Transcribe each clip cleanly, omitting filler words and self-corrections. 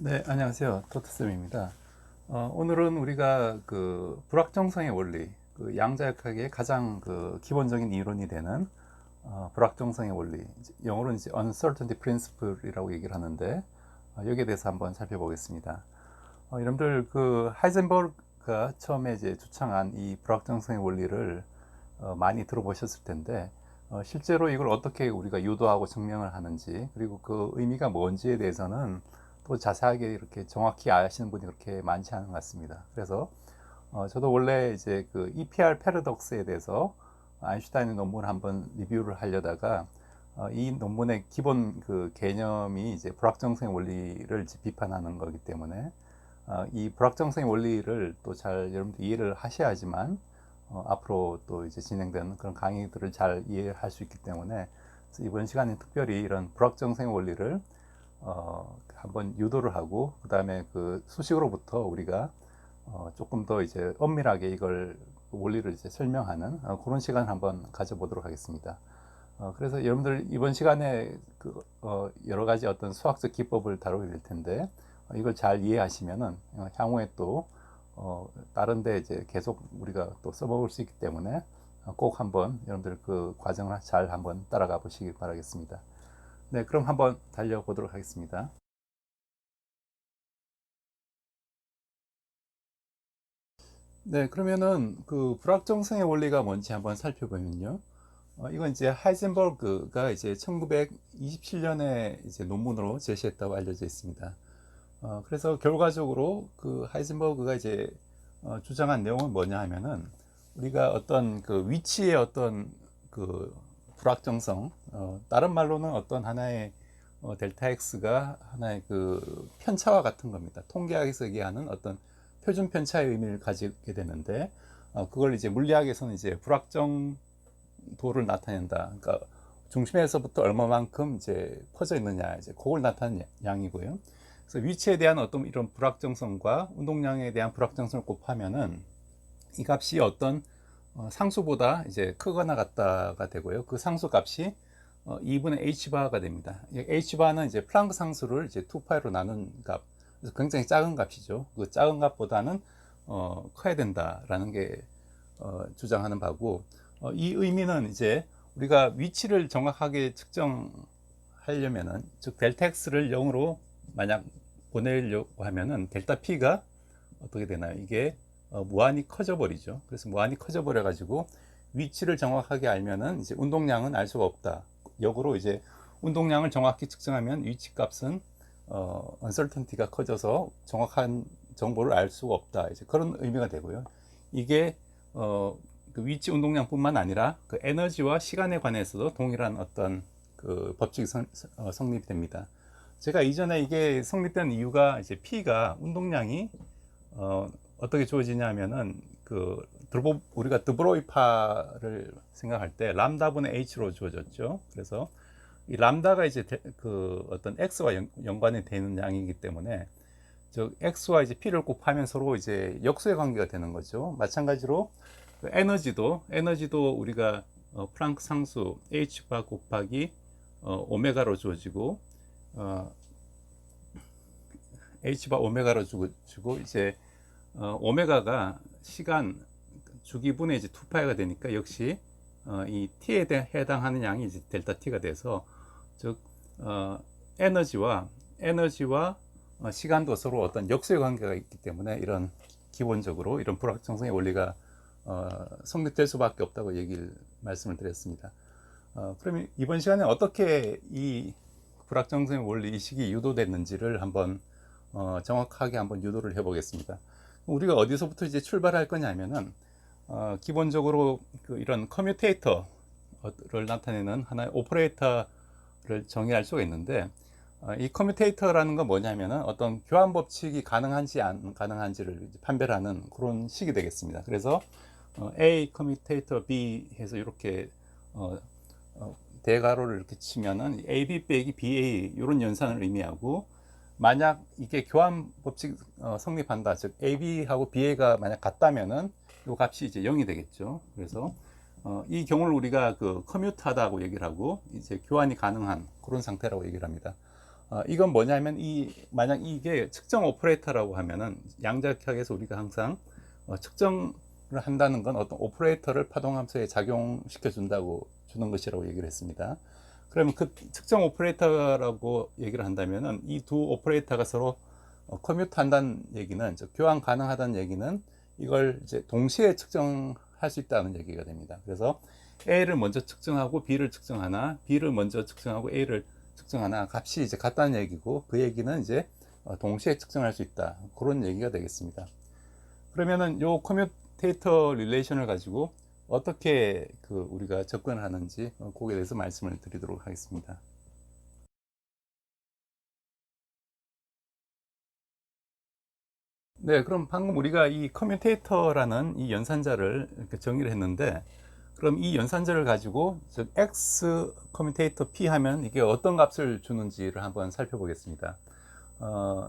네, 안녕하세요. 토트쌤입니다. 오늘은 우리가 그 불확정성의 원리, 그 양자역학의 가장 그 기본적인 이론이 되는 불확정성의 원리, 영어로는 이제 uncertainty principle이라고 얘기를 하는데 여기에 대해서 한번 살펴보겠습니다. 여러분들 그 하이젠버그가 처음에 이제 주창한 이 불확정성의 원리를 많이 들어보셨을 텐데 실제로 이걸 어떻게 우리가 유도하고 증명을 하는지 그리고 그 의미가 뭔지에 대해서는 또 자세하게 이렇게 정확히 아시는 분이 그렇게 많지 않은 것 같습니다. 그래서 저도 원래 이제 그 EPR 패러독스에 대해서 아인슈타인의 논문을 한번 리뷰를 하려다가 이 논문의 기본 그 개념이 이제 불확정성의 원리를 비판하는 거기 때문에 이 불확정성의 원리를 또 잘 여러분들 이해를 하셔야지만 앞으로 또 이제 진행되는 그런 강의들을 잘 이해할 수 있기 때문에 이번 시간에 특별히 이런 불확정성의 원리를 한번 유도를 하고 그 다음에 그 수식으로부터 우리가 조금 더 이제 엄밀하게 이걸 원리를 이제 설명하는 그런 시간을 한번 가져보도록 하겠습니다. 그래서 여러분들 이번 시간에 그 여러 가지 어떤 수학적 기법을 다루게 될 텐데 이걸 잘 이해하시면은 향후에 또 다른데 이제 계속 우리가 또 써먹을 수 있기 때문에 꼭 한번 여러분들 그 과정을 잘 한번 따라가 보시길 바라겠습니다. 네, 그럼 한번 달려보도록 하겠습니다. 네, 그러면은 그 불확정성의 원리가 뭔지 한번 살펴보면요. 이건 이제 하이젠버그가 이제 1927년에 이제 논문으로 제시했다고 알려져 있습니다. 그래서 결과적으로 그 하이젠버그가 이제 주장한 내용은 뭐냐 하면은 우리가 어떤 그 위치의 어떤 그 불확정성, 다른 말로는 어떤 하나의 델타 X가 하나의 그 편차와 같은 겁니다. 통계학에서 얘기하는 어떤 표준 편차의 의미를 가지게 되는데, 그걸 이제 물리학에서는 이제 불확정도를 나타낸다. 그러니까 중심에서부터 얼마만큼 이제 퍼져 있느냐, 이제 그걸 나타내는 양이고요. 그래서 위치에 대한 어떤 이런 불확정성과 운동량에 대한 불확정성을 곱하면은 이 값이 어떤 상수보다 이제 크거나 같다가 되고요. 그 상수 값이 2분의 h바가 됩니다. h바는 이제 플랑크 상수를 이제 2파이로 나눈 값. 그래서 굉장히 작은 값이죠. 그 작은 값보다는 커야 된다라는 게 주장하는 바고 이 의미는 이제 우리가 위치를 정확하게 측정하려면은 즉 델타 x를 0으로 만약 보내려고 하면은 델타 p가 어떻게 되나요? 이게 무한히 커져 버리죠. 그래서 무한히 커져 버려 가지고 위치를 정확하게 알면은 이제 운동량은 알 수가 없다. 역으로 이제 운동량을 정확히 측정하면 위치 값은 uncertainty가 커져서 정확한 정보를 알 수가 없다. 이제 그런 의미가 되고요. 이게 그 위치 운동량뿐만 아니라 그 에너지와 시간에 관해서도 동일한 어떤 그 법칙이 성립이 됩니다. 제가 이전에 이게 성립된 이유가 이제 P가 운동량이 어떻게 주어지냐면은 그 우리가 드브로이파를 생각할 때 람다분의 h로 주어졌죠. 그래서 이 람다가 이제 그 어떤 x와 연관이 되는 양이기 때문에 즉 x와 이제 p를 곱하면 서로 이제 역수의 관계가 되는 거죠. 마찬가지로 그 에너지도 우리가 플랑크 상수 h바 곱하기 오메가로 주어지고 어, h바 오메가로 주고 이제 오메가가 시간 주기분의 이제 2파이가 되니까 역시 이 t에 해당하는 양이 이제 델타 t가 돼서 즉 에너지와 시간도 서로 어떤 역수의 관계가 있기 때문에 이런 기본적으로 이런 불확정성의 원리가 성립될 수밖에 없다고 말씀을 드렸습니다. 그러면 이번 시간에 어떻게 이 불확정성의 원리 이식이 유도됐는지를 한번 정확하게 한번 유도를 해보겠습니다. 우리가 어디서부터 이제 출발할 거냐면은 기본적으로 그 이런 커뮤테이터를 나타내는 하나의 오퍼레이터를 정의할 수가 있는데 이 커뮤테이터라는 건 뭐냐면은 어떤 교환 법칙이 가능한지 안 가능한지를 판별하는 그런 식이 되겠습니다. 그래서 A 커뮤테이터 B 해서 이렇게 대괄호를 이렇게 치면은 AB 빼기 BA 이런 연산을 의미하고 만약 이게 교환 법칙 성립한다. 즉 AB하고 BA가 만약 같다면은 이 값이 이제 0이 되겠죠. 그래서 이 경우를 우리가 그 커뮤트하다고 얘기를 하고 이제 교환이 가능한 그런 상태라고 얘기를 합니다. 이건 뭐냐면 만약 이게 측정 오퍼레이터라고 하면은 양자역학에서 우리가 항상 측정을 한다는 건 어떤 오퍼레이터를 파동함수에 작용시켜 주는 것이라고 얘기를 했습니다. 그러면 그 측정 오퍼레이터라고 얘기를 한다면은 이 두 오퍼레이터가 서로 커뮤트 한다는 얘기는, 즉 교환 가능하다는 얘기는 이걸 이제 동시에 측정할 수 있다는 얘기가 됩니다. 그래서 A를 먼저 측정하고 B를 측정하나, B를 먼저 측정하고 A를 측정하나 값이 이제 같다는 얘기고, 그 얘기는 이제 동시에 측정할 수 있다, 그런 얘기가 되겠습니다. 그러면은 요 커뮤테이터 릴레이션을 가지고 어떻게 우리가 접근을 하는지 그거에 대해서 말씀을 드리도록 하겠습니다. 네, 그럼 방금 우리가 이 커뮤테이터라는 이 연산자를 이렇게 정의를 했는데, 그럼 이 연산자를 가지고 즉 x 커뮤테이터 p 하면 이게 어떤 값을 주는지를 한번 살펴보겠습니다.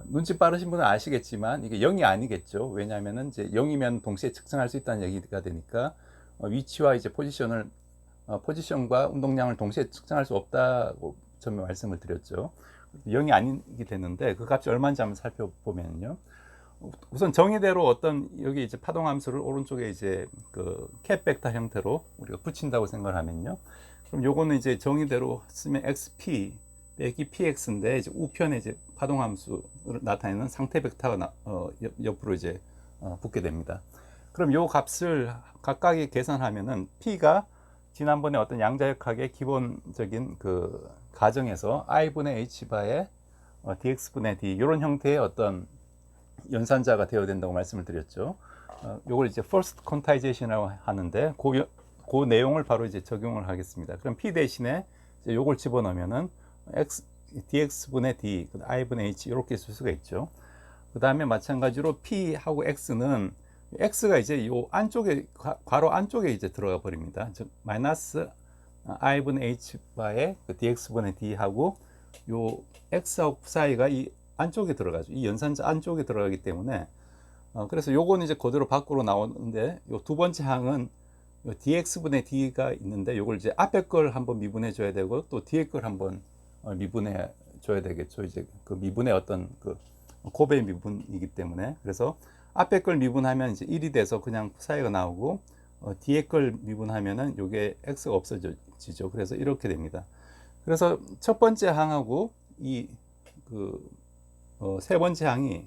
눈치 빠르신 분은 아시겠지만 이게 0이 아니겠죠. 왜냐하면 이제 0이면 동시에 측정할 수 있다는 얘기가 되니까 위치와 이제 포지션과 운동량을 동시에 측정할 수 없다고 처음에 말씀을 드렸죠. 0이 아니게 되는데 그 값이 얼마인지 한번 살펴보면요. 우선 정의대로 어떤 여기 이제 파동 함수를 오른쪽에 이제 캡 벡터 형태로 우리가 붙인다고 생각을 하면요. 그럼 요거는 이제 정의대로 쓰면 xp 빼기 px인데, 이제 우편에 이제 파동 함수를 나타내는 상태 벡터가 옆으로 이제 붙게 됩니다. 그럼 요 값을 각각에 계산하면은 p가 지난번에 어떤 양자역학의 기본적인 가정에서 i분의 h바에 dx분의 d 이런 형태의 어떤 연산자가 되어야 된다고 말씀을 드렸죠. 요걸 이제 first quantization이라고 하는데 그 내용을 바로 이제 적용을 하겠습니다. 그럼 p 대신에 이제 요걸 집어넣으면은 dx분의 d, i분의 h 이렇게 쓸 수가 있죠. 그 다음에 마찬가지로 p하고 x는 x가 이제 요 안쪽에 괄호 안쪽에 이제 들어가 버립니다. 즉 마이너스 i분의 h 바의 dx분의 d하고 요 x하고 사이가 이 안쪽에 들어가죠. 이 연산자 안쪽에 들어가기 때문에 그래서 요거는 이제 그대로 밖으로 나오는데, 요 두 번째 항은 요 dx분의 d가 있는데 요걸 이제 앞에 걸 한번 미분해 줘야 되고 또 뒤에 걸 한번 미분해 줘야 되겠죠. 이제 그 미분의 어떤 곱의 미분이기 때문에, 그래서 앞에 걸 미분하면 이제 1이 돼서 그냥 사이가 나오고 뒤에 걸 미분하면은 요게 x가 없어지죠. 그래서 이렇게 됩니다. 그래서 첫 번째 항하고 세 번째 항이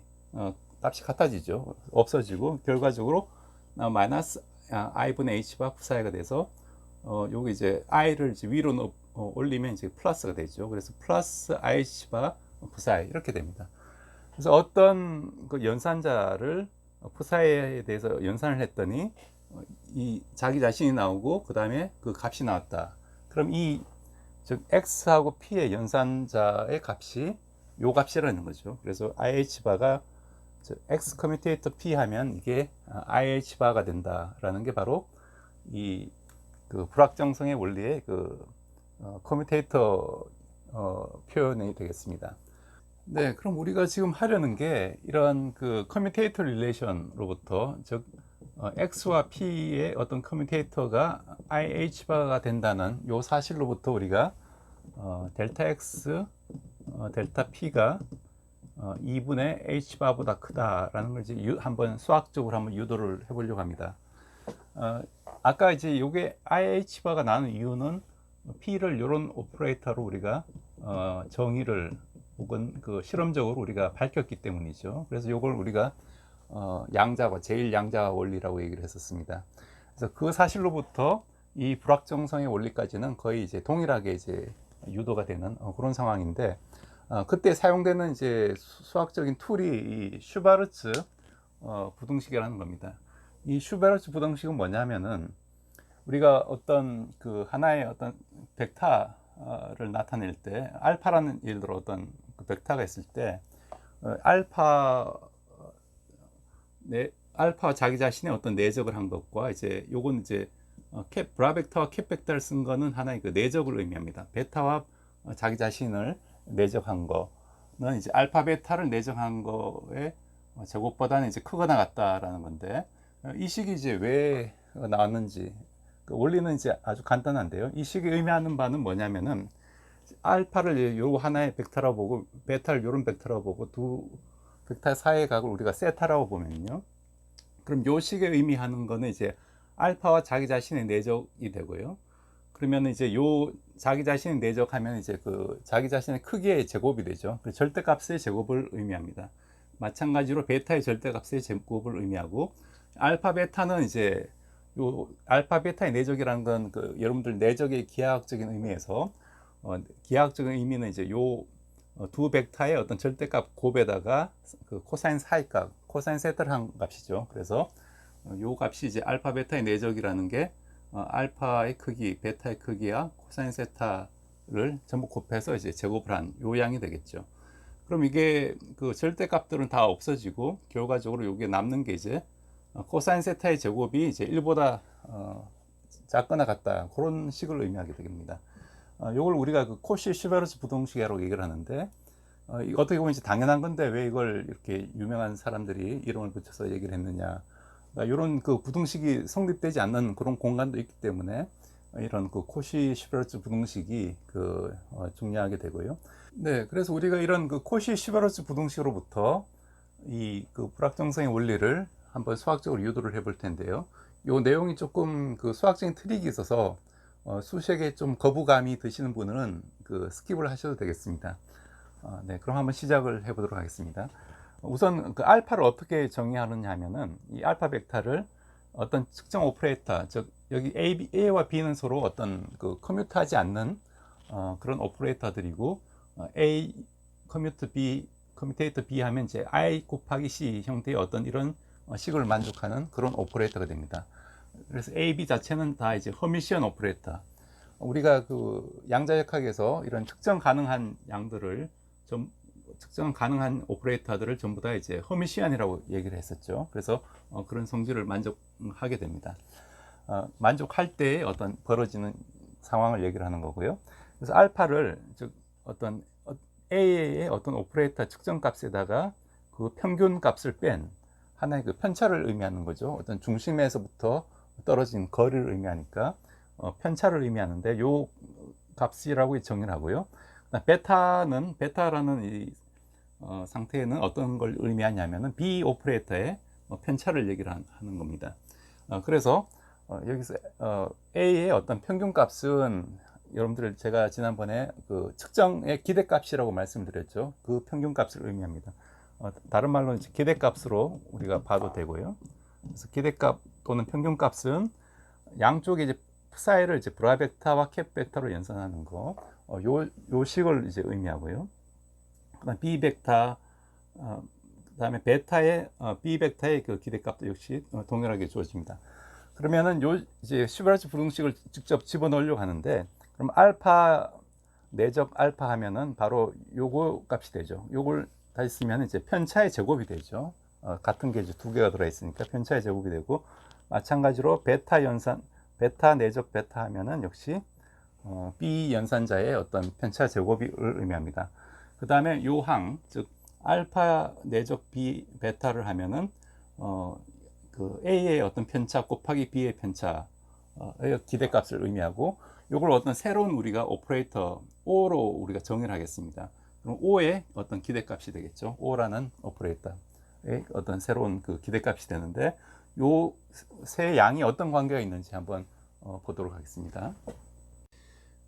값이 같아지죠. 없어지고 결과적으로 마이너스 i분의 h바 부사이가 돼서 요게 이제 i를 이제 위로 올리면 이제 플러스가 되죠. 그래서 플러스 ih바 부사이 이렇게 됩니다. 그래서 어떤 연산자를 푸사에 대해서 연산을 했더니 이 자기 자신이 나오고 그 다음에 그 값이 나왔다. 그럼 즉 x하고 p의 연산자의 값이 요 값이라는 거죠. 그래서 IH바가 x 커뮤테이터 p 하면 이게 IH바가 된다라는 게 바로 이 불확정성의 원리의 커뮤테이터 표현이 되겠습니다. 네, 그럼 우리가 지금 하려는 게 이런 커뮤테이터 릴레이션으로부터, 즉 x와 p의 어떤 커뮤테이터가 IH바가 된다는 요 사실로부터 우리가 델타 x 델타 p가 2분의 h바보다 크다라는 걸 이제 한번 수학적으로 한번 유도를 해보려고 합니다. 아까 이제 요게 ih바가 나는 이유는 p를 이런 오퍼레이터로 우리가 정의를 혹은 실험적으로 우리가 밝혔기 때문이죠. 그래서 요걸 우리가 제일 양자와 원리라고 얘기를 했었습니다. 그래서 그 사실로부터 이 불확정성의 원리까지는 거의 이제 동일하게 이제 유도가 되는 그런 상황인데, 그때 사용되는 이제 수학적인 툴이 이 슈바르츠 부등식이라는 겁니다. 이 슈바르츠 부등식은 뭐냐면은 우리가 어떤 하나의 어떤 벡터를 나타낼 때, 알파라는 예를 들어 어떤 벡터가 있을 때 알파 자기 자신의 어떤 내적을 한 것과 이제 요건 이제 브라벡터와 캡벡터를 쓴 거는 하나의 내적을 의미합니다. 베타와 자기 자신을 내적한 거는 이제 알파 베타를 내적한 거의 제곱보다는 이제 크거나 같다라는 건데, 이 식이 이제 왜 나왔는지 원리는 이제 아주 간단한데요. 이 식이 의미하는 바는 뭐냐면은 알파를 요 하나의 벡터라고 보고 베타를 요런 벡터라고 보고 두 벡터 사이의 각을 우리가 세타라고 보면요. 그럼 요 식의 의미하는 거는 이제 알파와 자기 자신의 내적이 되고요. 그러면 이제 요 자기 자신의 내적하면 이제 그 자기 자신의 크기의 제곱이 되죠. 그 절대값의 제곱을 의미합니다. 마찬가지로 베타의 절대값의 제곱을 의미하고 알파 베타는 이제 요 알파 베타의 내적이라는 건 그 여러분들 내적의 기하학적인 의미에서 기하학적인 의미는 이제 요 두 벡터의 어떤 절대값 곱에다가 그 코사인 사이값, 코사인 세타를 한 값이죠. 그래서 요 값이 이제 알파 베타의 내적이라는 게 알파의 크기, 베타의 크기와 코사인 세타를 전부 곱해서 이제 제곱을 한 요 양이 되겠죠. 그럼 이게 그 절대값들은 다 없어지고 결과적으로 요게 남는 게 이제 코사인 세타의 제곱이 이제 1보다 작거나 같다, 그런 식을 의미하게 됩니다. 요걸 우리가 그 코시 슈베르츠 부등식이라고 얘기를 하는데 어떻게 보면 이제 당연한 건데 왜 이걸 이렇게 유명한 사람들이 이름을 붙여서 얘기를 했느냐, 이런 그 부등식이 성립되지 않는 그런 공간도 있기 때문에 이런 그 코시 슈베르츠 부등식이 그 중요하게 되고요. 네, 그래서 우리가 이런 그 코시 슈베르츠 부등식으로부터 이 그 불확정성의 원리를 한번 수학적으로 유도를 해볼 텐데요. 요 내용이 조금 그 수학적인 트릭이 있어서 수식에 좀 거부감이 드시는 분은 그 스킵을 하셔도 되겠습니다. 네, 그럼 한번 시작을 해보도록 하겠습니다. 우선 그 알파를 어떻게 정의하느냐 하면은 이 알파 벡터를 어떤 특정 오퍼레이터, 즉 여기 A와 B는 서로 어떤 그 커뮤트하지 않는 그런 오퍼레이터들이고 A 커뮤트 B 커뮤테이터 B 하면 이제 I 곱하기 C 형태의 어떤 이런 식을 만족하는 그런 오퍼레이터가 됩니다. 그래서 A, B 자체는 다 이제 허미시언 오퍼레이터. 우리가 그 양자역학에서 이런 측정 가능한 양들을 좀 측정 가능한 오퍼레이터들을 전부 다 이제 허미시안이라고 얘기를 했었죠. 그래서 그런 성질을 만족하게 됩니다. 만족할 때 어떤 벌어지는 상황을 얘기를 하는 거고요. 그래서 알파를 즉 어떤 A의 어떤 오퍼레이터 측정 값에다가 그 평균 값을 뺀 하나의 그 편차를 의미하는 거죠. 어떤 중심에서부터 떨어진 거리를 의미하니까 편차를 의미하는데 요 값이라고 정의를 하고요. 베타라는 이 상태에는 어떤 걸 의미하냐면은 B 오퍼레이터의 편차를 얘기를 하는 겁니다. 그래서 여기서 A의 어떤 평균 값은 여러분들 제가 지난번에 그 측정의 기대값이라고 말씀드렸죠. 그 평균 값을 의미합니다. 다른 말로 기대값으로 우리가 봐도 되고요. 그래서 기대값 또는 평균 값은 양쪽에 이제 사이를 이제 브라 벡터와 캡 벡터로 연산하는 거, 요 식을 이제 의미하고요. 그다음 B 벡터, 그다음에 베타의 B 벡터의 그 기대값도 역시 동일하게 주어집니다. 그러면은 요 이제 슈베르츠 부등식을 직접 집어넣으려고 하는데, 그럼 알파 내적 알파 하면은 바로 요거 값이 되죠. 요걸 다시 쓰면 이제 편차의 제곱이 되죠. 같은 게 이제 두 개가 들어 있으니까 편차의 제곱이 되고, 마찬가지로 베타 내적 베타 하면은 역시 B 연산자의 어떤 편차 제곱을 의미합니다. 그 다음에 요항, 즉 알파 내적 B 베타를 하면은 그 A의 어떤 편차 곱하기 B의 편차의 기대값을 의미하고, 요걸 어떤 새로운 우리가 오퍼레이터 O로 우리가 정의를 하겠습니다. 그럼 O의 어떤 기대값이 되겠죠. O라는 오퍼레이터의 어떤 새로운 그 기대값이 되는데, 요 세 양이 어떤 관계가 있는지 한번 보도록 하겠습니다.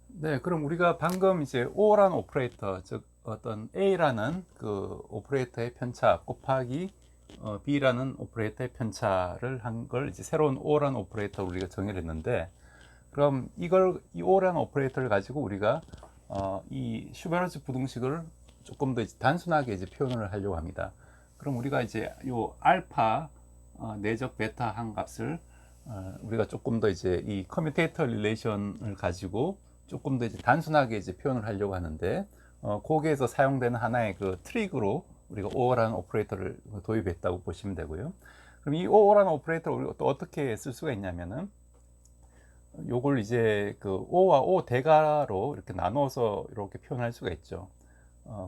네, 그럼 우리가 방금 이제 O라는 오퍼레이터, 즉 어떤 A라는 그 오퍼레이터의 편차 곱하기 B라는 오퍼레이터의 편차를 한 걸 이제 새로운 O라는 오퍼레이터로 우리가 정의를 했는데, 그럼 이 O라는 오퍼레이터를 가지고 우리가 이 슈베르츠 부등식을 조금 더 단순하게 이제 표현을 하려고 합니다. 그럼 우리가 이제 요 알파 내적 베타 한 값을 우리가 조금 더 이제 이 커뮤테이터 릴레이션을 가지고 조금 더 이제 단순하게 이제 표현을 하려고 하는데, 거기에서 사용되는 하나의 그 트릭으로 우리가 OO라는 오퍼레이터를 도입했다고 보시면 되고요. 그럼 이 OO라는 오퍼레이터를 우리가 또 어떻게 쓸 수가 있냐면은, 요걸 이제 그 O와 O 대가로 이렇게 나눠서 이렇게 표현할 수가 있죠.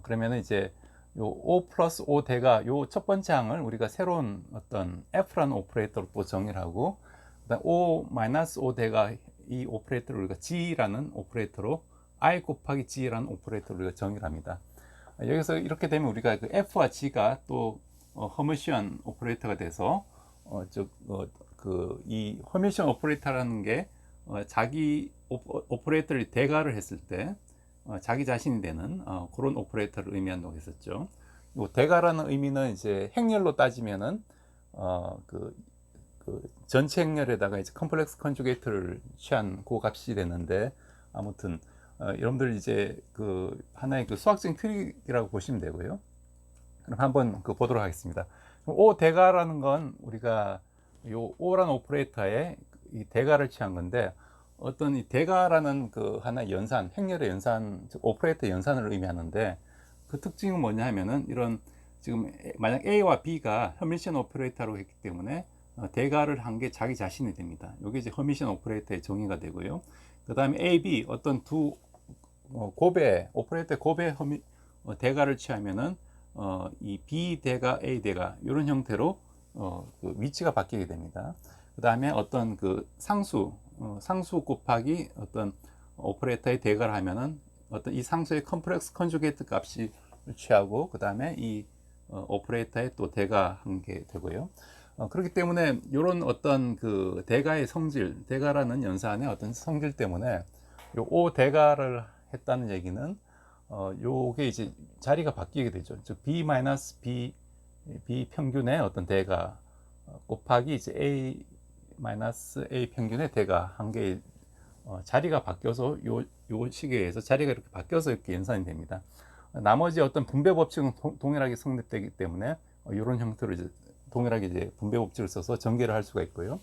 그러면은 이제 요 O 플러스 O 대가 요 첫 번째 항을 우리가 새로운 어떤 F라는 오퍼레이터로 또 정의를 하고, 그다음 O 마이너스 O 대가 이 오퍼레이터를 우리가 G라는 오퍼레이터로 I 곱하기 G라는 오퍼레이터를 우리가 정의를 합니다. 여기서 이렇게 되면 우리가 그 F와 G가 또 허미션 오퍼레이터가 돼서 이 허미션 오퍼레이터라는 게 자기 오퍼레이터를 대가를 했을 때 자기 자신이 되는 그런 오퍼레이터를 의미한다고 했었죠. 요 대가라는 의미는 이제 행렬로 따지면은 그 전체 행렬에다가 이제 컴플렉스 컨주게이트를 취한 그 값이 되는데, 아무튼 여러분들 이제 그 하나의 그 수학적인 트릭이라고 보시면 되고요. 그럼 한번 보도록 하겠습니다. O 대가라는 건 우리가 요 O라는 오퍼레이터의 이 대가를 취한 건데, 어떤 이 대가라는 그 하나의 연산, 행렬의 연산, 즉 오퍼레이터 연산을 의미하는데, 그 특징은 뭐냐 하면은 이런 지금 만약 A와 B가 허미션 오퍼레이터로 했기 때문에 대가를 한 게 자기 자신이 됩니다. 이게 이제 허미션 오퍼레이터의 정의가 되고요. 그 다음에 A, B 어떤 두 고배 오퍼레이터 고배 대가를 취하면은 이 B 대가 A 대가 이런 형태로 그 위치가 바뀌게 됩니다. 그 다음에 어떤 그 상수 곱하기 어떤 오퍼레이터의 대가를 하면은 어떤 이 상수의 컴플렉스 컨주게이트 값이 취하고, 그 다음에 이 오퍼레이터의 또 대가 한 게 되고요. 그렇기 때문에 이런 어떤 그 대가의 성질, 대가라는 연산의 어떤 성질 때문에 요 O 대가를 했다는 얘기는 요게 이제 자리가 바뀌게 되죠. 즉 B 평균의 어떤 대가 곱하기 이제 A 평균의 대가 한 개 자리가 바뀌어서 요 시계에서 자리가 이렇게 바뀌어서 이렇게 연산이 됩니다. 나머지 어떤 분배 법칙은 동일하게 성립되기 때문에 이런 형태로 이제 동일하게 이제 분배 법칙을 써서 전개를 할 수가 있고요.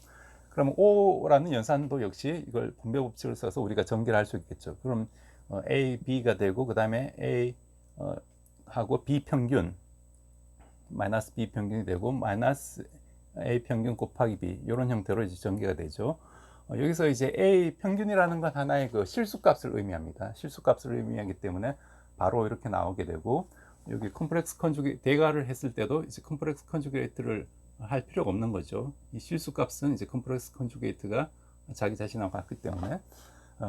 그럼 O라는 연산도 역시 이걸 분배 법칙을 써서 우리가 전개를 할 수 있겠죠. 그럼 A, B가 되고, 그 다음에 A 하고 B 평균 마이너스 B 평균이 되고 마이너스 A 평균 곱하기 B, 이런 형태로 이제 전개가 되죠. 여기서 이제 A 평균이라는 건 하나의 그 실수값을 의미합니다. 실수값을 의미하기 때문에 바로 이렇게 나오게 되고, 여기 컴플렉스 컨주게이트 대가를 했을 때도 이제 컴플렉스 컨주게이트를 할 필요가 없는 거죠. 이 실수값은 이제 컴플렉스 컨주게이트가 자기 자신하고 같기 때문에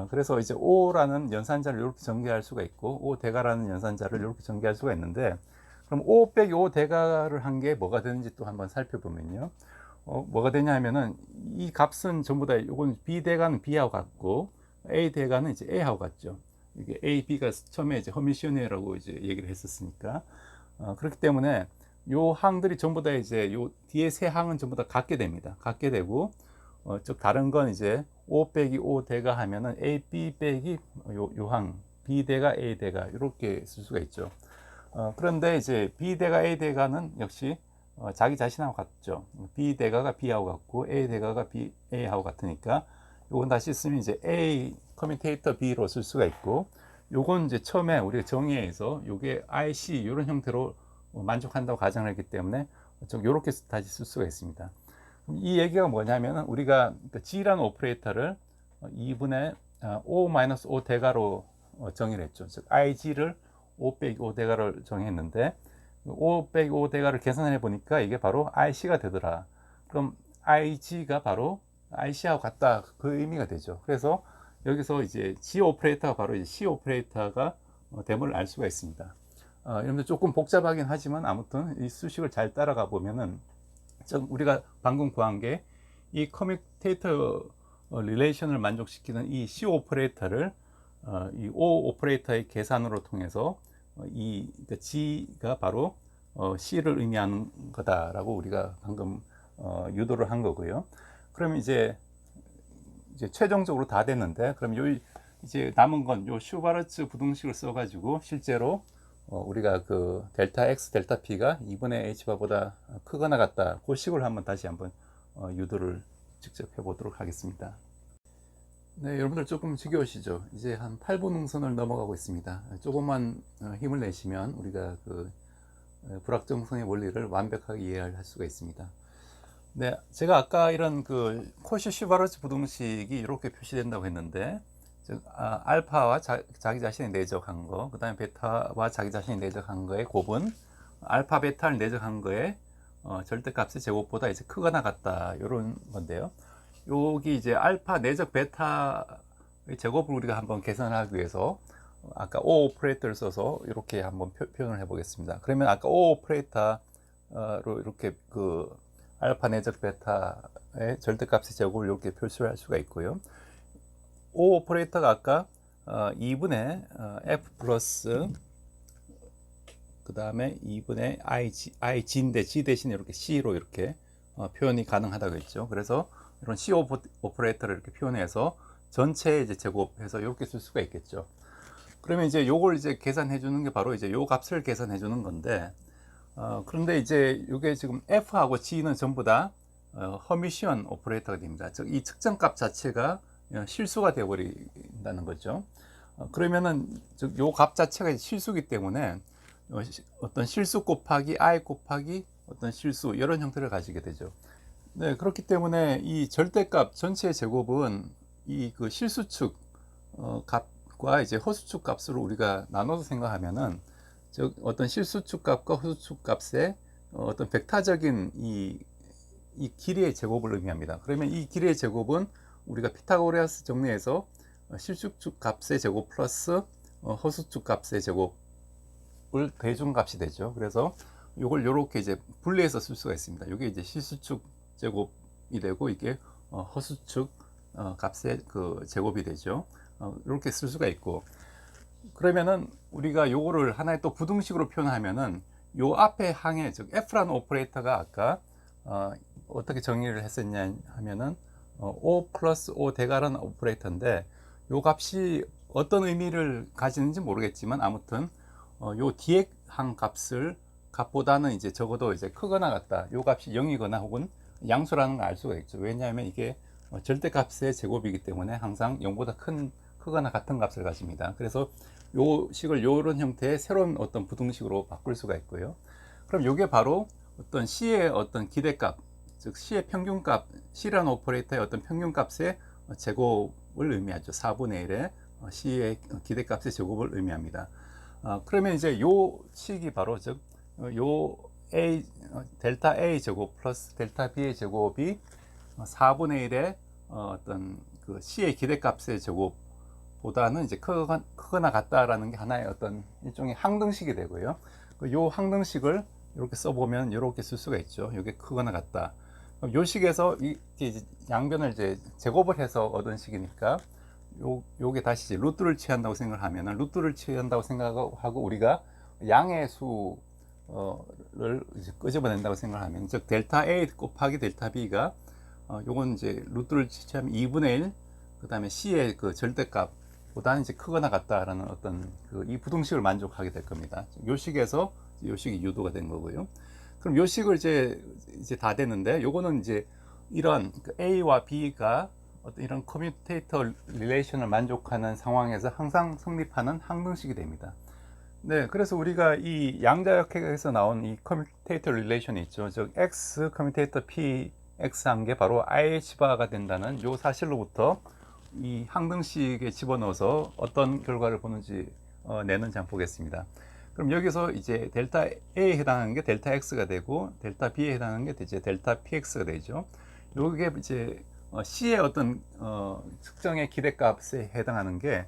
그래서 이제 O라는 연산자를 이렇게 전개할 수가 있고, O 대가라는 연산자를 이렇게 전개할 수가 있는데, 그럼 O 빼기 O 대가를 한 게 뭐가 되는지 또 한번 살펴보면요. 뭐가 되냐 하면은 이 값은 전부 다 이건 B 대가는 B하고 같고 A 대가는 이제 A하고 같죠. 이게 A, B가 처음에 이제 허미션이라고 이제 얘기를 했었으니까 그렇기 때문에 요 항들이 전부 다 이제 요 뒤에 세 항은 전부 다 같게 됩니다. 같게 되고 즉 다른 건 이제 O 빼기 O 대가 하면은 A, B 빼기 요 항 B 대가 A 대가 이렇게 쓸 수가 있죠. 그런데 이제 B 대가 A 대가는 역시 자기 자신하고 같죠. B 대가가 B하고 같고 A 대가가 A하고 같으니까 요건 다시 쓰면 이제 A 커뮤테이터 B로 쓸 수가 있고, 요건 이제 처음에 우리가 정의해서 요게 IC 이런 형태로 만족한다고 가정을 했기 때문에 요렇게 다시 쓸 수가 있습니다. 이 얘기가 뭐냐면은 우리가 G라는 오퍼레이터를 2분의 O-O 대가로 정의를 했죠. 즉 IG를 O 빼기 O 대가를 정했는데, O 빼기 O 대가를 계산해 보니까 이게 바로 IC가 되더라. 그럼 IG가 바로 IC하고 같다, 그 의미가 되죠. 그래서 여기서 이제 G 오퍼레이터가 바로 이제 C 오퍼레이터가 됨을 알 수가 있습니다. 여러분들 조금 복잡하긴 하지만 아무튼 이 수식을 잘 따라가 보면은 우리가 방금 구한 게 이 커뮤테이터 릴레이션을 만족시키는 이 C 오퍼레이터를 이 O 오퍼레이터의 계산으로 통해서 그러니까 G가 바로 C를 의미하는 거다라고 우리가 방금 유도를 한 거고요. 그러면 이제 최종적으로 다 됐는데, 그럼 이제 남은 건 요 슈바르츠 부등식을 써가지고 실제로 우리가 그 델타 X, 델타 P가 2분의 H바보다 크거나 같다, 그 식을 다시 한번 유도를 직접 해보도록 하겠습니다. 네, 여러분들 조금 지겨우시죠? 이제 한 8분 능선을 넘어가고 있습니다. 조금만 힘을 내시면 우리가 그 불확정성의 원리를 완벽하게 이해할 수가 있습니다. 네, 제가 아까 이런 그 코시-슈바르츠 부등식이 이렇게 표시된다고 했는데, 즉 알파와 자기 자신이 내적한 거, 그 다음에 베타와 자기 자신이 내적한 거의 곱은 알파 베타를 내적한 거의 절대값의 제곱보다 이제 크거나 같다, 이런 건데요. 여기 이제 알파 내적 베타 이 제곱을 우리가 한번 계산하기 위해서 아까 O 오퍼레이터를 써서 이렇게 한번 표현을 해 보겠습니다. 그러면 아까 O 오퍼레이터로 이렇게 그 알파 내적 베타의 절대값의 제곱을 이렇게 표시를 할 수가 있고요. O 오퍼레이터가 아까 2분의 F 플러스 그 다음에 2분의 IG인데 G 대신에 이렇게 C로 이렇게 표현이 가능하다고 했죠. 그래서 이런 C 오퍼레이터를 이렇게 표현해서 전체 이제 제곱해서 이렇게 쓸 수가 있겠죠. 그러면 이제 요걸 이제 계산해 주는 게 바로 이제 요 값을 계산해 주는 건데, 그런데 이제 이게 지금 F하고 G는 전부 다 허미션 오퍼레이터가 됩니다. 즉 이 측정값 자체가 실수가 되어 버린다는 거죠. 그러면은 즉 요 값 자체가 실수기 때문에 어떤 실수 곱하기 I 곱하기 어떤 실수 이런 형태를 가지게 되죠. 네, 그렇기 때문에 이 절대값 전체의 제곱은 이 그 실수축 값과 이제 허수축 값으로 우리가 나눠서 생각하면은 즉 어떤 실수축 값과 허수축 값의 어떤 벡터적인 이 길이의 제곱을 의미합니다. 그러면 이 길이의 제곱은 우리가 피타고라스 정리에서 실수축 값의 제곱 플러스 허수축 값의 제곱을 대준 값이 되죠. 그래서 이걸 이렇게 이제 분리해서 쓸 수가 있습니다. 이게 이제 실수축 제곱이 되고 이게 허수축 값의 그 제곱이 되죠. 이렇게 쓸 수가 있고, 그러면은 우리가 요거를 하나의 또 부등식으로 표현하면은 요 앞에 항에 즉 F라는 오퍼레이터가 아까 어떻게 정의를 했었냐 하면은 O 플러스 O 대괄호는 오퍼레이터인데 요 값이 어떤 의미를 가지는지 모르겠지만 아무튼 요 뒤에 항 값보다는 이제 적어도 이제 크거나 같다. 요 값이 0이거나 혹은 양수라는 걸 알 수가 있죠. 왜냐하면 이게 절대값의 제곱이기 때문에 항상 0보다 크거나 같은 값을 가집니다. 그래서 요 식을 요런 형태의 새로운 어떤 부등식으로 바꿀 수가 있고요. 그럼 요게 바로 어떤 C의 어떤 기대값, 즉 C의 평균값, C라는 오퍼레이터의 어떤 평균값의 제곱을 의미하죠. 4분의 1의 C의 기대값의 제곱을 의미합니다. 그러면 이제 요 식이 바로 즉 요 A 델타 A 제곱 플러스 델타 B의 제곱이 4분의 1의 어떤 그 C의 기대값의 제곱보다는 이제 크거나 같다라는 게 하나의 어떤 일종의 항등식이 되고요. 요 항등식을 이렇게 써보면 이렇게 쓸 수가 있죠. 이게 크거나 같다. 요 식에서 이제 양변을 이제 제곱을 해서 얻은 식이니까 요게 다시 이제 루트를 취한다고 생각하면은 루트를 취한다고 생각하고 우리가 양의 수를 이제 끄집어낸다고 생각하면 즉 델타 A 곱하기 델타 B가 요건 이제 루트를 취하면 2분의 1, 그 다음에 C의 그 절대값보다는 이제 크거나 같다라는 어떤 이 부등식을 만족하게 될 겁니다. 요 식에서 요 식이 유도가 된 거고요. 그럼 요 식을 이제 다 됐는데 요거는 이제 이런 A와 B가 어떤 이런 커뮤테이터 릴레이션을 만족하는 상황에서 항상 성립하는 항등식이 됩니다. 네, 그래서 우리가 이 양자역학에서 나온 이 커뮤테이터 릴레이션이 있죠. 즉 X 커뮤테이터 P X 한 게 바로 IH바가 된다는 요 사실로부터 이 항등식에 집어넣어서 어떤 결과를 보는지 내는지 한번 보겠습니다. 그럼 여기서 이제 델타 A에 해당하는 게 델타 X가 되고 델타 B에 해당하는 게 이제 델타 PX가 되죠. 요게 이제 C의 어떤 측정의 기대값에 해당하는 게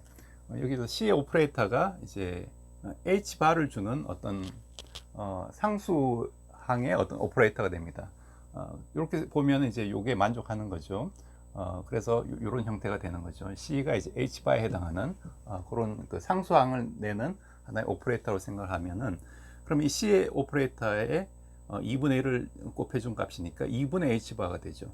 여기서 C의 오퍼레이터가 이제 H바를 주는 어떤 상수항의 어떤 오퍼레이터가 됩니다. 이렇게 보면 이제 요게 만족하는 거죠. 그래서 이런 형태가 되는 거죠. C가 이제 H바에 해당하는 그런 그 상수항을 내는 하나의 오퍼레이터로 생각을 하면은 그럼 이 C의 오퍼레이터에 2분의 1을 곱해준 값이니까 2분의 H바가 되죠.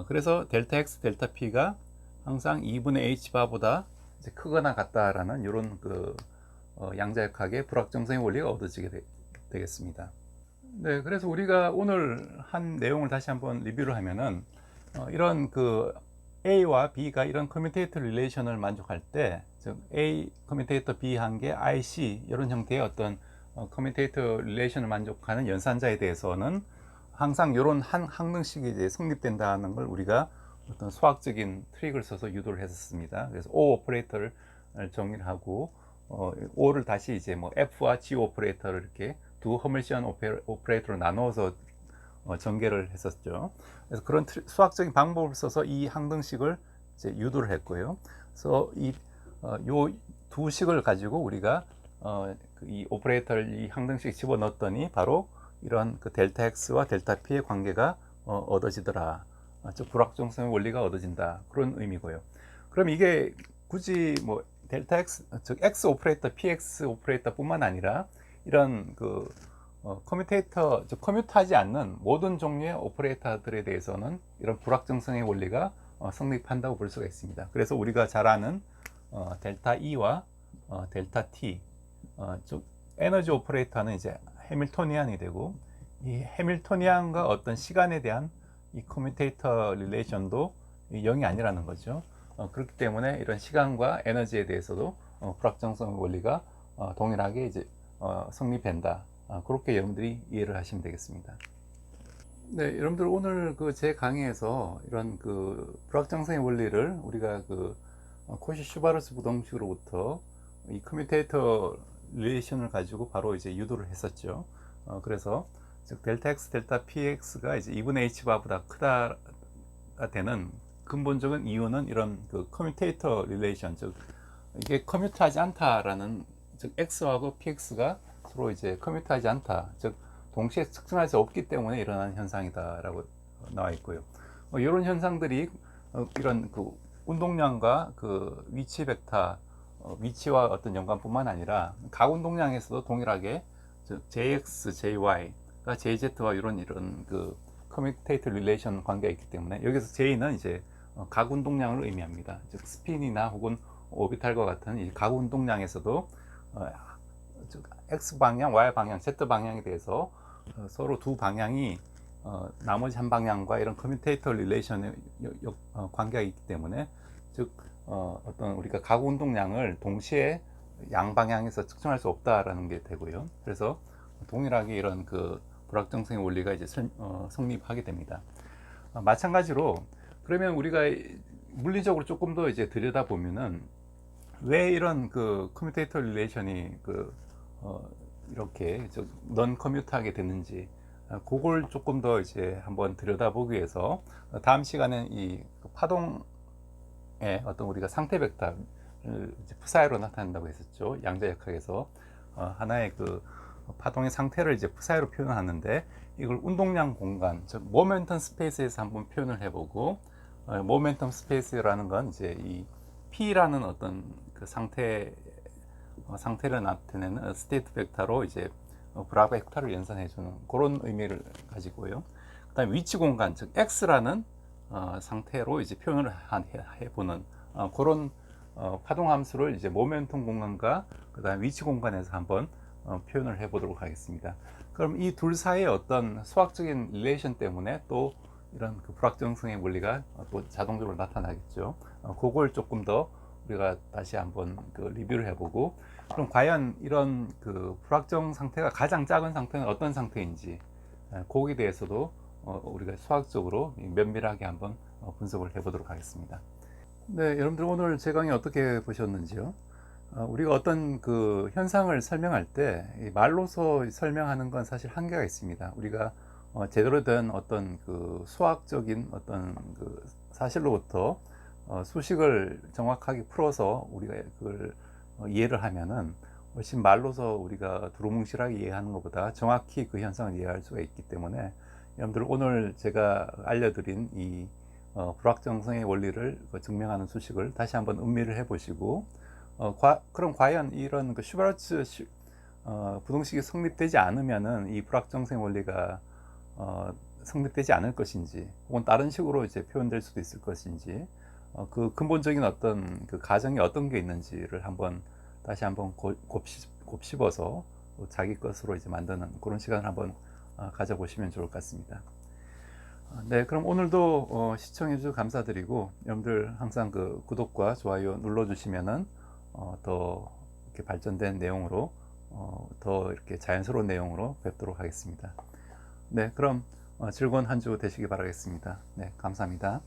그래서 델타 X, 델타 P가 항상 2분의 H바보다 이제 크거나 같다라는 이런 그 양자역학의 불확정성의 원리가 얻어지게 되겠습니다. 네, 그래서 우리가 오늘 한 내용을 다시 한번 리뷰를 하면은 이런 그 A와 B가 이런 커뮤테이터 릴레이션을 만족할 때, 즉 A 커뮤테이터 B 한 개 IC 이런 형태의 어떤 커뮤테이터 릴레이션을 만족하는 연산자에 대해서는 항상 이런 한 항등식이 이제 성립된다는 걸 우리가 어떤 수학적인 트릭을 써서 유도를 했었습니다. 그래서 O 오퍼레이터를 정의를 하고 O를 다시 이제 뭐 F와 G 오퍼레이터를 이렇게 두 허밀시안 오퍼레이터로 나누어서 전개를 했었죠. 그래서 그런 수학적인 방법을 써서 이 항등식을 이제 유도를 했고요. 그래서 요 두 식을 가지고 우리가 이 오퍼레이터를 이 항등식 집어 넣었더니 바로 이런 그 델타 x와 델타 p의 관계가 얻어지더라. 즉 불확정성의 원리가 얻어진다. 그런 의미고요. 그럼 이게 굳이 뭐 델타 x, 즉 x 오퍼레이터, px 오퍼레이터뿐만 아니라 이런 그 커뮤테이터, 즉 커뮤트하지 않는 모든 종류의 오퍼레이터들에 대해서는 이런 불확정성의 원리가 성립한다고 볼 수가 있습니다. 그래서 우리가 잘 아는 델타 E와 델타 T, 즉 에너지 오퍼레이터는 이제 해밀토니안이 되고, 이 해밀토니안과 어떤 시간에 대한 이 커뮤테이터 릴레이션도 0이 아니라는 거죠. 그렇기 때문에 이런 시간과 에너지에 대해서도 불확정성 원리가 동일하게 이제 성립된다. 그렇게 여러분들이 이해를 하시면 되겠습니다. 네, 여러분들 오늘 그 제 강의에서 이런 그 불확정성의 원리를 우리가 그 코시-슈바르츠 부동식으로부터 이 커뮤테이터 릴레이션을 가지고 바로 이제 유도를 했었죠. 그래서 즉 델타 x, 델타 px가 이제 2분의 h바보다 크다가 되는 근본적인 이유는 이런 그 커뮤테이터 릴레이션, 즉 이게 커뮤트하지 않다라는, 즉 x하고 px가 서로 이제 커뮤트하지 않다, 즉 동시에 측정할 수 없기 때문에 일어나는 현상이다라고 나와 있고요. 이런 현상들이 이런 그 운동량과 그 위치 벡터, 위치와 어떤 연관뿐만 아니라 각 운동량에서도 동일하게 즉 jx, jy가 jz와 이런 그 커뮤테이터 릴레이션 관계가 있기 때문에 여기서 j는 이제 각 운동량을 의미합니다. 즉 스핀이나 혹은 오비탈과 같은 이 각 운동량에서도 즉 x 방향, y 방향, z 방향에 대해서 서로 두 방향이 나머지 한 방향과 이런 커뮤테이터 릴레이션의 관계가 있기 때문에, 즉 어떤 우리가 각 운동량을 동시에 양방향에서 측정할 수 없다라는 게 되고요. 그래서 동일하게 이런 그 불확정성의 원리가 이제 성립하게 됩니다. 마찬가지로 그러면 우리가 물리적으로 조금 더 이제 들여다 보면은 왜 이런 그 커뮤테이터 릴레이션이 이렇게 넌 커뮤트하게 됐는지, 그걸 조금 더 이제 한번 들여다보기 위해서 다음 시간에 이 파동의 어떤 우리가 상태 벡터를 푸사이로 나타낸다고 했었죠. 양자역학에서 하나의 그 파동의 상태를 이제 푸사이로 표현하는데, 이걸 운동량 공간, 즉 모멘텀 스페이스에서 한번 표현을 해보고, 모멘텀 스페이스라는 건 이제 이 P라는 어떤 그 상태를 나타내는 스테이트 벡터로 이제 브라 벡터를 연산해주는 그런 의미를 가지고요. 그다음에 위치 공간, 즉 X라는 상태로 이제 표현을 해보는 그런 파동 함수를 이제 모멘텀 공간과 그다음에 위치 공간에서 한번 표현을 해보도록 하겠습니다. 그럼 이 둘 사이의 어떤 수학적인 릴레이션 때문에 또 이런 그 불확정성의 원리가 또 자동적으로 나타나겠죠. 그걸 조금 더 우리가 다시 한번 그 리뷰를 해보고, 그럼 과연 이런 그 불확정 상태가 가장 작은 상태는 어떤 상태인지, 거기에 대해서도 우리가 수학적으로 면밀하게 한번 분석을 해보도록 하겠습니다. 네, 여러분들 오늘 제 강의 어떻게 보셨는지요? 우리가 어떤 그 현상을 설명할 때 말로서 설명하는 건 사실 한계가 있습니다. 우리가 제대로 된 어떤 그 수학적인 어떤 그 사실로부터 수식을 정확하게 풀어서 우리가 그걸 이해를 하면은 훨씬 말로서 우리가 두루뭉실하게 이해하는 것보다 정확히 그 현상을 이해할 수가 있기 때문에, 여러분들 오늘 제가 알려드린 이 불확정성의 원리를 증명하는 수식을 다시 한번 음미를 해보시고, 그럼 과연 이런 그 슈바르츠 부동식이 성립되지 않으면은 이 불확정성 원리가 성립되지 않을 것인지, 혹은 다른 식으로 이제 표현될 수도 있을 것인지, 그 근본적인 어떤 그 가정이 어떤 게 있는지를 한번 다시 한번 곱씹어서 자기 것으로 이제 만드는 그런 시간을 한번 가져보시면 좋을 것 같습니다. 네, 그럼 오늘도 시청해 주셔서 감사드리고, 여러분들 항상 그 구독과 좋아요 눌러 주시면은 더 이렇게 발전된 내용으로 더 이렇게 자연스러운 내용으로 뵙도록 하겠습니다. 네, 그럼 즐거운 한 주 되시기 바라겠습니다. 네, 감사합니다.